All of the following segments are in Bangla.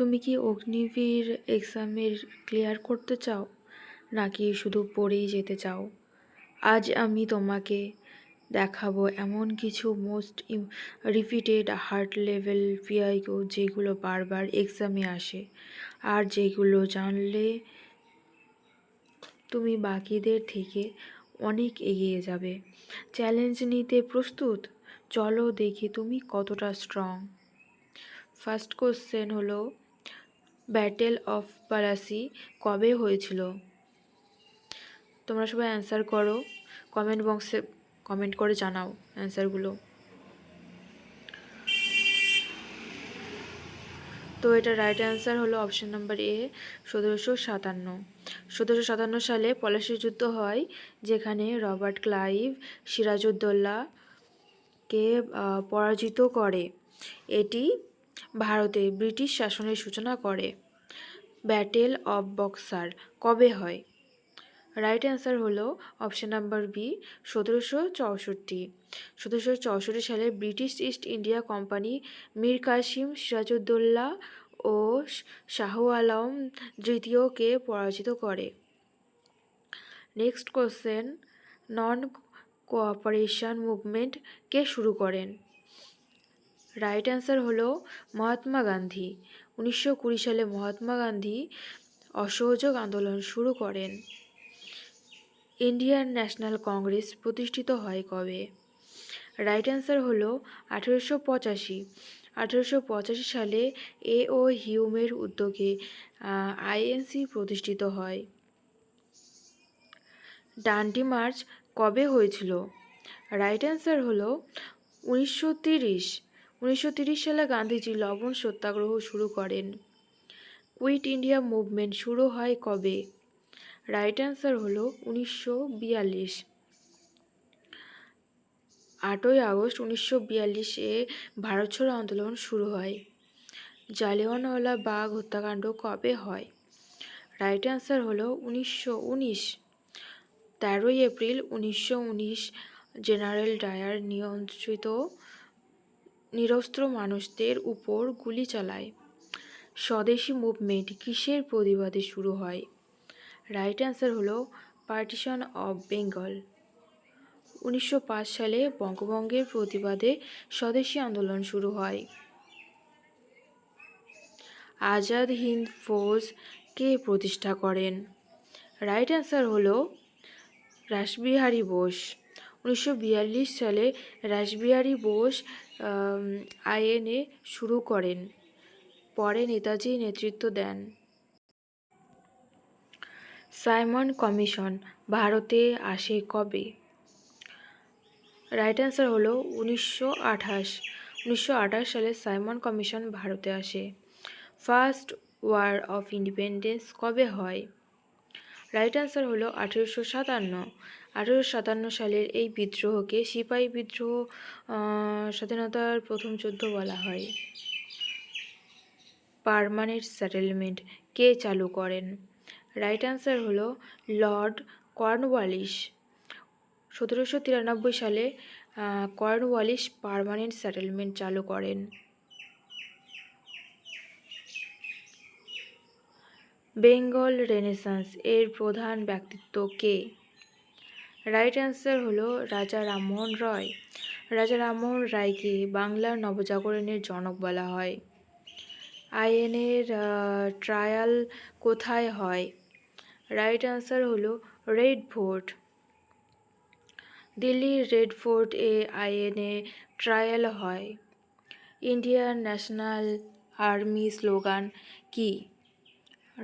তুমি কি অগ্নিবীর এক্সামের ক্লিয়ার করতে চাও, নাকি শুধু পড়েই যেতে চাও? আজ আমি তোমাকে দেখাবো এমন কিছু most repeated heart level PIQ যেগুলো বারবার এক্সামে আসে, আর যেগুলো জানলে তুমি বাকিদের থেকে অনেক এগিয়ে যাবে। চ্যালেঞ্জ নিতে প্রস্তুত? চলো দেখি তুমি কতটা স্ট্রং। ফার্স্ট কোশ্চেন হলো, ব্যাটেল অফ প্লাসি কবে হয়েছিল? তোমরা সবাই অ্যান্সার করো, কমেন্ট বক্সে কমেন্ট করে জানাও অ্যান্সারগুলো। তো এটা রাইট অ্যান্সার হলো অপশন নাম্বার এ, 1757। 1757 সালে পলাশী যুদ্ধ হয়, যেখানে রবার্ট ক্লাইভ সিরাজউদ্দৌলাকে পরাজিত করে। এটি ভারতে ব্রিটিশ শাসনের সূচনা করে। ব্যাটেল অফ বক্সার কবে হয়? রাইট অ্যান্সার হলো অপশন নাম্বার বি, 1764। 1764 সালে British East India company Mir Qasim Sirajuddaula ও শাহ আলম দ্বিতীয়কে পরাজিত করে। Next question, non cooperation movement কে শুরু করেন? রাইট অ্যান্সার হলো মহাত্মা গান্ধী। 1920 সালে মহাত্মা গান্ধী অসহযোগ আন্দোলন শুরু করেন। ইন্ডিয়ান ন্যাশনাল কংগ্রেস প্রতিষ্ঠিত হয় কবে? রাইট অ্যান্সার হলো 1885। 1885 সালে এ.ও. হিউমের উদ্যোগে আইএনসি প্রতিষ্ঠিত হয়। ডান্ডি মার্চ কবে হয়েছিল? রাইট অ্যান্সার হলো 1930। 1930 সালে গান্ধীজি লবণ সত্যাগ্রহ শুরু করেন। কুইট ইন্ডিয়া মুভমেন্ট শুরু হয় কবে? রাইট অ্যান্সার হলো 1942। 8ই আগস্ট 1942-এ ভারত ছাড়ো আন্দোলন শুরু হয়। জালিয়ানওয়ালা বাগ হত্যাকাণ্ড কবে হয়? রাইট অ্যান্সার হলো 1919। 13ই এপ্রিল 1919 জেনারেল ডায়ার নিরস্ত্র মানুষদের উপর গুলি চালায়। স্বদেশী মুভমেন্ট কিসের প্রতিবাদে শুরু হয়? রাইট অ্যান্সার হলো পার্টিশন অফ বেঙ্গল। 1905 সালে বঙ্গভঙ্গের প্রতিবাদে স্বদেশী আন্দোলন শুরু হয়। আজাদ হিন্দ ফৌজ কে প্রতিষ্ঠা করেন? রাইট অ্যান্সার হলো রাসবিহারী বোস। 1942 সালে রাসবিহারী বোস আইএনএ শুরু করেন, পরে নেতাজি নেতৃত্ব দেন। সাইমন কমিশন ভারতে আসে কবে? রাইট অ্যান্সার হলো 1928। 1928 সালে সাইমন কমিশন ভারতে আসে। ফার্স্ট ওয়ার অফ ইন্ডিপেন্ডেন্স কবে হয়? রাইট অ্যান্সার হলো 1857। 1857 সালের এই বিদ্রোহকে সিপাহী বিদ্রোহ, স্বাধীনতার প্রথম যুদ্ধ বলা হয়। পার্মানেন্ট সেটেলমেন্ট কে চালু করেন? রাইট অ্যান্সার হলো লর্ড কর্নওয়ালিস। 1793 সালে কর্নওয়ালিস পার্মানেন্ট সেটেলমেন্ট চালু করেন। বেঙ্গল রেনেসান্স এর প্রধান ব্যক্তিত্ব কে? রাইট অ্যান্সার হলো রাজা রামমোহন রায়। রাজা রামমোহন রায়কে বাংলার নবজাগরণের জনক বলা হয়। আইএনএর ট্রায়াল কোথায় হয়? রাইট অ্যান্সার হলো রেড ফোর্ট। দিল্লির রেড ফোর্ট এ আইএনএ ট্রায়াল হয়। ইন্ডিয়ান ন্যাশনাল আর্মি স্লোগান কি?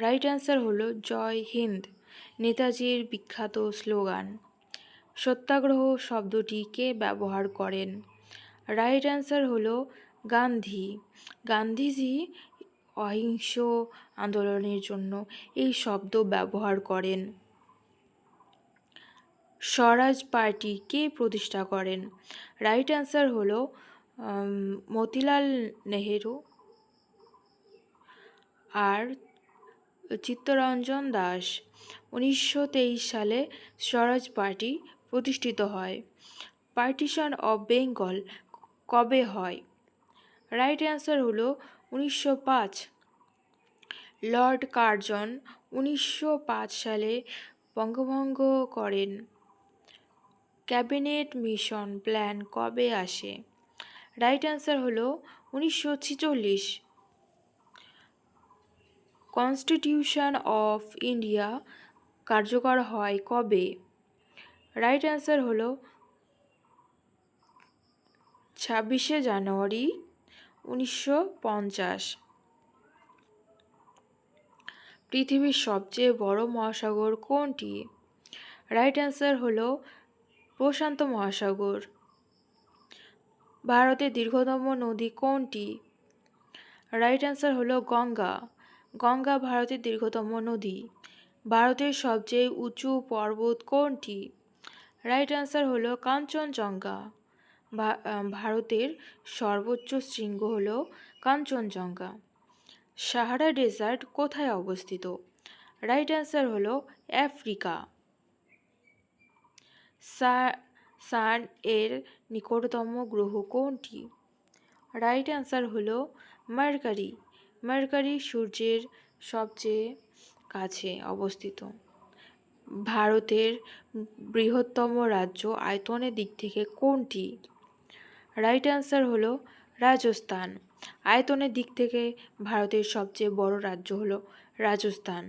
রাইট অ্যান্সার হলো জয় হিন্দ, নেতাজির বিখ্যাত স্লোগান। সত্যাগ্রহ শব্দটি কে ব্যবহার করেন? রাইট অ্যান্সার হলো গান্ধী। গান্ধীজি অহিংস আন্দোলনের জন্য এই শব্দ ব্যবহার করেন। স্বরাজ পার্টি কে প্রতিষ্ঠা করেন? রাইট অ্যান্সার হলো মতিলাল নেহেরু আর চিত্তরঞ্জন দাস। 1923 সালে স্বরাজ পার্টি প্রতিষ্ঠিত হয়। পার্টিশন অফ বেঙ্গল কবে হয়? রাইট অ্যান্সার হলো 1905। লর্ড কার্জন 1905 সালে বঙ্গভঙ্গ করেন। ক্যাবিনেট মিশন প্ল্যান কবে আসে? রাইট অ্যান্সার হলো 1946। কনস্টিটিউশন অফ ইন্ডিয়া কার্যকর হয় কবে? রাইট অ্যান্সার হলো 26শে জানুয়ারি 1950। পৃথিবীর সবচেয়ে বড় মহাসাগর কোনটি? রাইট অ্যান্সার হলো প্রশান্ত মহাসাগর। ভারতের দীর্ঘতম নদী কোনটি? রাইট অ্যান্সার হলো গঙ্গা। গঙ্গা ভারতের দীর্ঘতম নদী। ভারতের সবচেয়ে উঁচু পর্বত কোনটি? রাইট অ্যান্সার হলো কাঞ্চনজঙ্ঘা। ভারতের সর্বোচ্চ শৃঙ্গ হলো কাঞ্চনজঙ্ঘা। সাহারা ডেজার্ট কোথায় অবস্থিত? রাইট অ্যান্সার হলো আফ্রিকা। সান এর নিকটতম গ্রহ কোনটি? রাইট অ্যান্সার হলো মার্কারি। মার্কারি সূর্যের সবচেয়ে কাছে অবস্থিত। ভারতের বৃহত্তম রাজ্য আয়তনের দিক থেকে কোনটি? রাইট অ্যান্সার হলো রাজস্থান। আয়তনের দিক থেকে ভারতের সবচেয়ে বড় রাজ্য হলো রাজস্থান।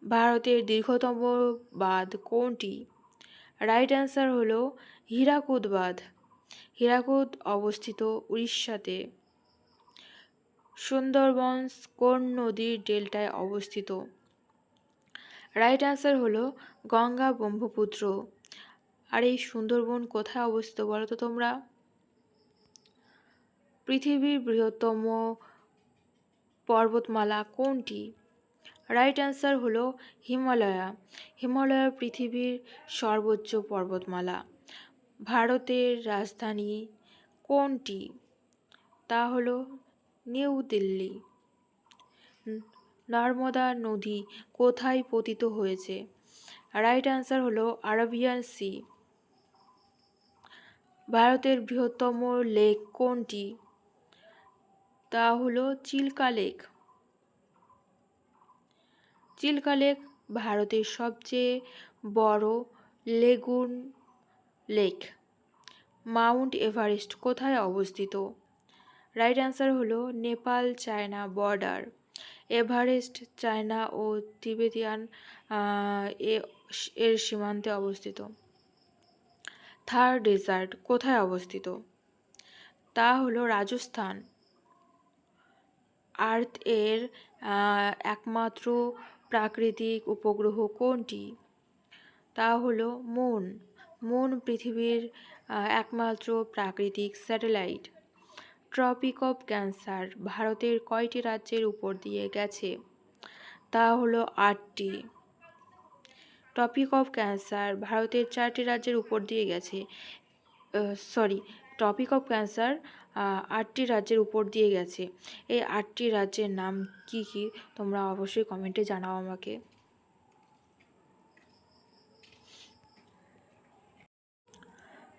ভারতের দীর্ঘতম বাঁধ কোনটি? রাইট অ্যান্সার হলো হীরাকুদ বাঁধ। হীরাকুদ অবস্থিত উড়িষ্যাতে। সুন্দরবন কোন নদীর ডেল্টায় অবস্থিত? রাইট অ্যান্সার হলো গঙ্গা ব্রহ্মপুত্র। আর এই সুন্দরবন কোথায় অবস্থিত বলো তো তোমরা? পৃথিবীর বৃহত্তম পর্বতমালা কোনটি? রাইট অ্যান্সার হলো হিমালয়া। হিমালয় পৃথিবীর সর্বোচ্চ পর্বতমালা। ভারতের রাজধানী কোনটি? তা হলো নিউ দিল্লি। নর্মদা নদী কোথায় পতিত হয়েছে? রাইট অ্যান্সার হলো আরাবিয়ান সি। ভারতের বৃহত্তম লেক কোনটি? তা হলো চিল্কা লেক। চিল্কা লেক ভারতের সবচেয়ে বড় লেগুন লেক। মাউন্ট এভারেস্ট কোথায় অবস্থিত? রাইট অ্যান্সার হলো Nepal China border. Everest China ও তিবেতিয়ান এর সীমান্তে অবস্থিত। থার ডেজার্ট কোথায় অবস্থিত? তা হলো রাজস্থান। আর্থ এর একমাত্র প্রাকৃতিক উপগ্রহ কোনটি? তা হলো মুন। মুন পৃথিবীর একমাত্র প্রাকৃতিক স্যাটেলাইট। ট্রপিক অফ ক্যান্সার ভারতের কয়টি রাজ্যের উপর দিয়ে গেছে? তা হলো 8টি। টপিক অফ ক্যান্সার ভারতের 4টি রাজ্যের উপর দিয়ে গেছে। টপিক অফ ক্যান্সার 8টি রাজ্যের উপর দিয়ে গেছে। এই 8টি রাজ্যের নাম কি কি তোমরা অবশ্যই কমেন্টে জানাও আমাকে।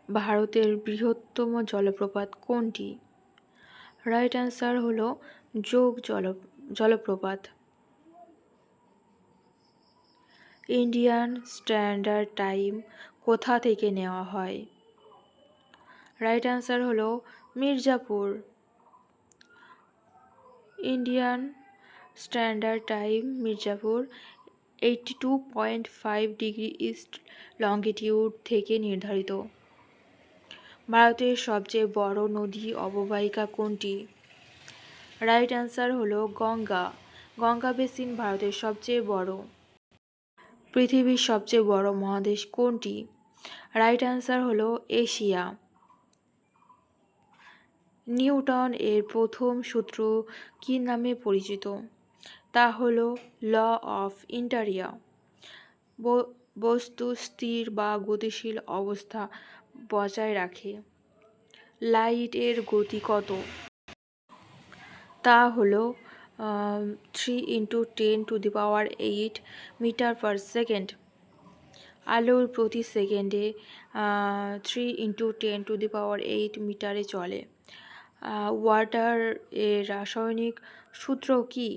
ভারতের বৃহত্তম জলপ্রপাত কোনটি? রাইট অ্যান্সার হলো যোগ জলপ্রপাত। ইন্ডিয়ান স্ট্যান্ডার্ড টাইম কোথা থেকে নেওয়া হয়? রাইট অ্যান্সার হলো Mirzapur. Indian standard time Mirzapur 82.5 degree east longitude থেকে নির্ধারিত। ভারতের সবচেয়ে বড় নদী অববাহিকা কোনটি? রাইট অ্যান্সার হলো গঙ্গা। গঙ্গা বেসিন ভারতের সবচেয়ে বড়। পৃথিবীর সবচেয়ে বড় মহাদেশ কোনটি? রাইট অ্যান্সার হলো এশিয়া। নিউটন এর প্রথম সূত্র কী নামে পরিচিত? তা হলো ল অফ ইন্টারিয়া। বস্তু স্থির বা গতিশীল অবস্থা বজায় রাখে। লাইট এর গতি কত? তা হলো 3 × 10⁸ মিটার পার সেকেন্ড। আলোর প্রতি সেকেন্ডে 3 × 10⁸ মিটারে চলে। ওয়াটার এর রাসায়নিক সূত্র কি?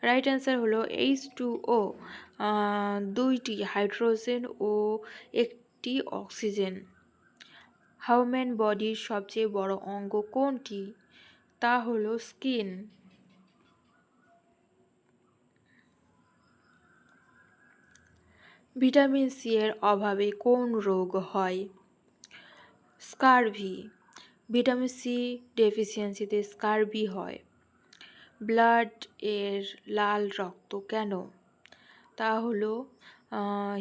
রাইট অ্যান্সার হলো H2O, দুইটি হাইড্রোজেন ও একটি অক্সিজেন। হিউম্যান বডির সবচেয়ে বড় অঙ্গ কোনটি? তা হলো স্কিন। ভিটামিন সি এর অভাবে কোন রোগ হয়? স্কারভি। ভিটামিন সি ডেফিসিয়েন্সিতে স্কারভি হয়। ব্লাড এর লাল রক্ত কেন? তা হলো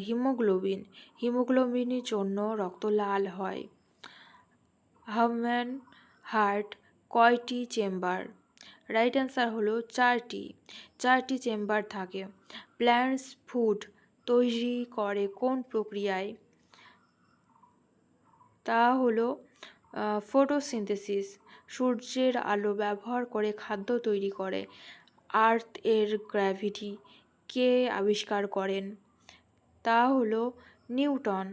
হিমোগ্লোবিন। হিমোগ্লোবিনের জন্য রক্ত লাল হয়। হিউম্যান হার্ট কয়টি চেম্বার? রাইট অ্যান্সার হলো চারটি চেম্বার থাকে। প্ল্যান্টস ফুড তৈরি করে কোন প্রক্রিয়ায়? তা হলো ফটোসিনথেসিস। সূর্যের আলো ব্যবহার করে খাদ্য তৈরি করে। আর্থ এর গ্র্যাভিটি কে আবিষ্কার করেন? তা হলো নিউটন।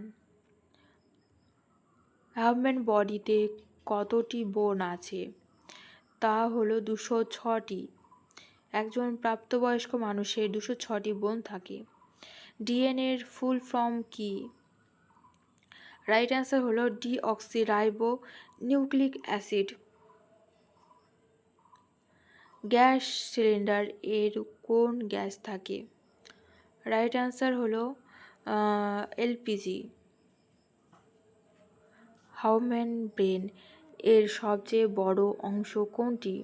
হিউম্যান বডিতে কতটি বোন আছে? তা হলো 206টি। একজন প্রাপ্তবয়স্ক মানুষের 206টি বোন থাকে। ডিএনএ এর ফুল ফর্ম কি? রাইট অ্যান্সার হলো deoxyribo nucleic acid. Gas cylinder এর কোন গ্যাস থাকে? রাইট অ্যান্সার হলো এলপিজি। হিউম্যান ব্রেন এর সবচেয়ে বড় অংশ কোনটি?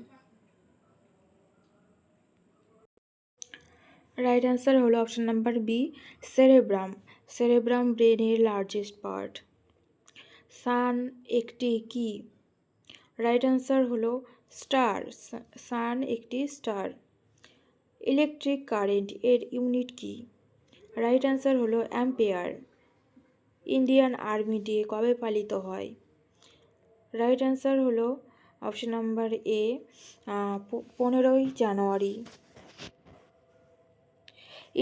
রাইট অ্যান্সার হলো option number B, cerebrum. Cerebrum ব্রেনের লার্জেস্ট পার্ট। সান একটি কি? রাইট অ্যান্সার হলো স্টার। সান একটি স্টার। ইলেকট্রিক কারেন্ট এর ইউনিট কি? রাইট অ্যান্সার হলো অ্যাম্পিয়ার। ইন্ডিয়ান আর্মি ডে কবে পালিত হয়? রাইট অ্যান্সার হলো অপশন নাম্বার এ, 15ই জানুয়ারি।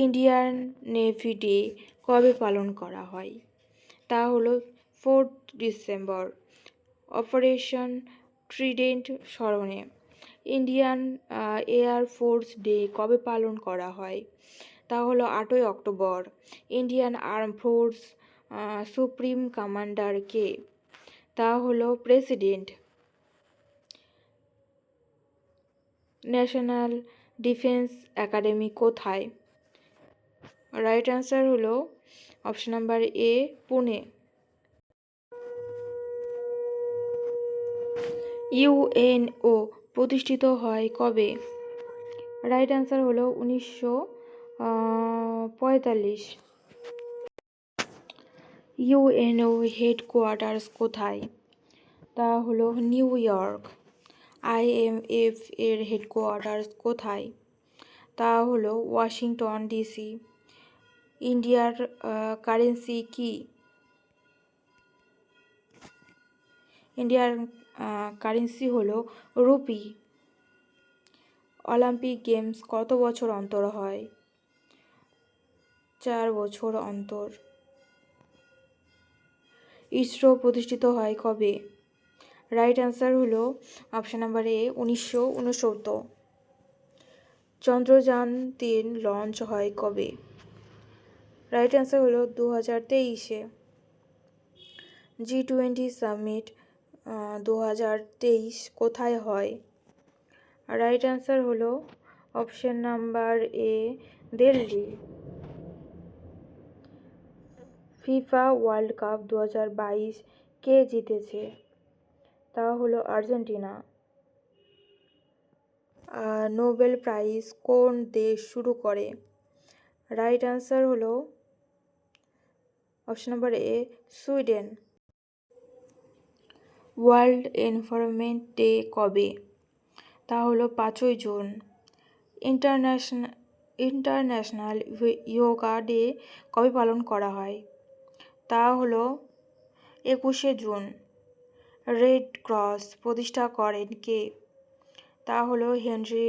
ইন্ডিয়ান নেভি ডে কবে পালন করা হয়? তা হলো 4 ডিসেম্বর। অপারেশন ট্রিডেন্ট স্মরণে ইন্ডিয়ান এয়ার ফোর্স ডে কবে পালন করা হয়? তা হলো 8ই অক্টোবর। Indian arm force supreme commander কে? তা হলো প্রেসিডেন্ট। ন্যাশনাল ডিফেন্স একাডেমি কোথায়? রাইট অ্যান্সার হলো option number A, Pune. UNO প্রতিষ্ঠিত হয় কবে? রাইট অ্যান্সার হলো 1945। ইউএনও হেডকোয়ার্টার্স কোথায়? তা হলো নিউ ইয়র্ক। আইএমএফ এর হেডকোয়ার্টার্স কোথায়? তা হলো ওয়াশিংটন ডিসি। ইন্ডিয়ার কারেন্সি কি? ইন্ডিয়ার কারেন্সি হলো রুপি। অলিম্পিক গেমস কত বছর অন্তর হয়? 4 বছর অন্তর। ইসরো প্রতিষ্ঠিত হয় কবে? রাইট অ্যান্সার হলো অপশন নাম্বার এ, 1969। চন্দ্রযান-3 লঞ্চ হয় কবে? রাইট অ্যান্সার হলো 2023-এ। G20 সামিট 2023 কোথায় হয়? রাইট অ্যান্সার হলো অপশন নাম্বার এ, দিল্লি। ফিফা ওয়ার্ল্ড কাপ 2022 কে জিতেছে? তা হলো আর্জেন্টিনা। নোবেল প্রাইজ কোন দেশ শুরু করে? রাইট অ্যান্সার হলো অপশন নাম্বার এ, সুইডেন। ওয়ার্ল্ড এনভায়রনমেন্ট ডে কবে? তা হলো 5ই জুন। ইন্টারন্যাশনাল ইয়োগা ডে কবে পালন করা হয়? তা হলো 21শে জুন। রেড ক্রস প্রতিষ্ঠা করেন কে? তা হলো হেনরি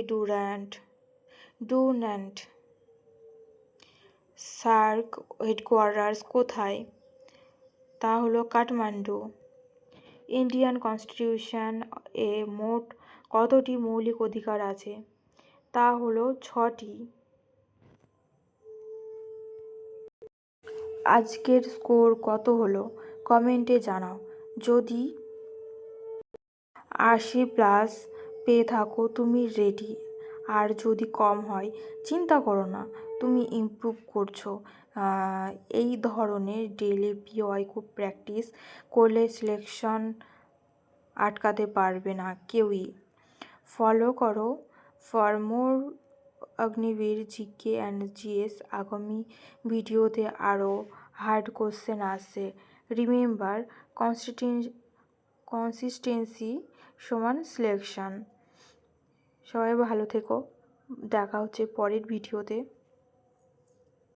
ডুন্যান্ট। সার্ক হেডকোয়ার্টার্স কোথায়? তা হলো কাঠমান্ডু। ইন্ডিয়ান কনস্টিটিউশন এ মোট কতটি মৌলিক অধিকার আছে? তা হলো 6টি। আজকের স্কোর কত হলো কমেন্টে জানাও। যদি 80+ পেয়ে থাকো তুমি রেডি, আর যদি কম হয় চিন্তা করো না, তুমি ইমপ্রুভ করছো। এই ধরনের ডেইলি পিওয়াইকিউ প্র্যাকটিস করলে সিলেকশন আটকাতে পারবে না কেউই। ফলো করো for more Agniveer GK and GS. আগামী ভিডিওতে আরও হার্ড কোশ্চেন আসছে। রিমেম্বার, কনসিস্টেন্সি সমান সিলেকশন। সবাই ভালো থেকো, দেখা হচ্ছে পরের ভিডিওতে।